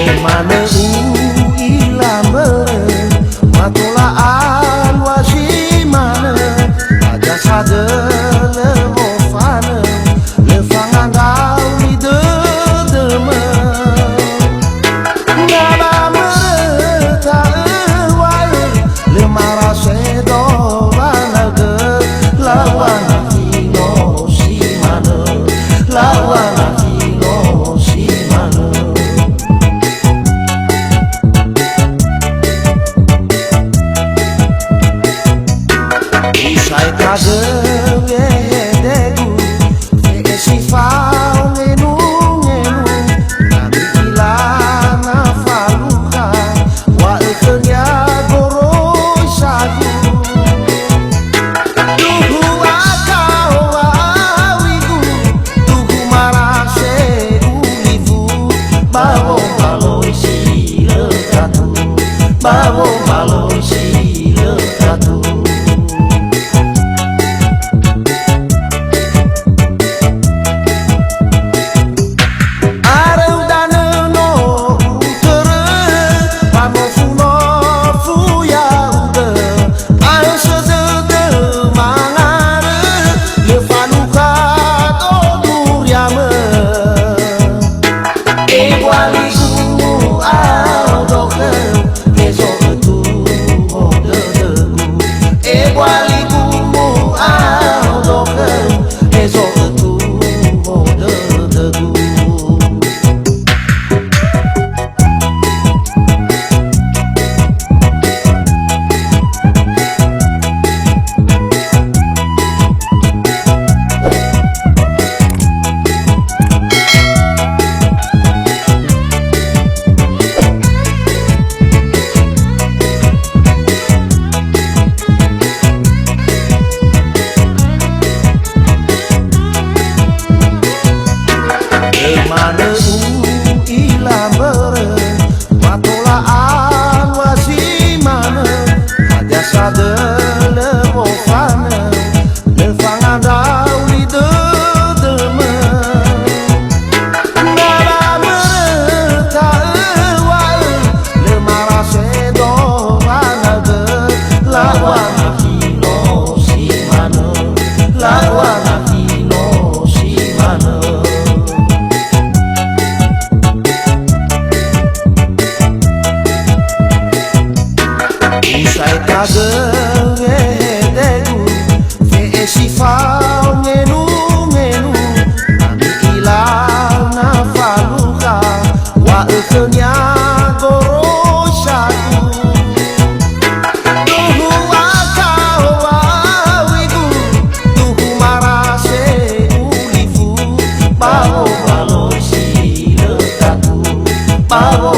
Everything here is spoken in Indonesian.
Mana ilame matolaan wasimana aja sade le mofana le fangandau ni dedeme ngala mereta wae le marase do banaga lawan hino simana lawan hino simana. Sai kade degu e si fa ngenu nami ilana faluka wa ekenya goro sagu tuhu akau awigu tuhu marase ulivu bawo baloi si lekatu bawo baloi si lekatu. Mana ilambere matolaan wasimana aja sade le mofana le fangandau ni dedeme ngala mereka wae le marase do banaga lawan hino simana lawan hino simana. Sai kade degu e si fa ngenu nami ilana faluka wa ekenya goro sagu tuhu akau awigu tuhu marase ulivu bawo baloi si lekatu bawo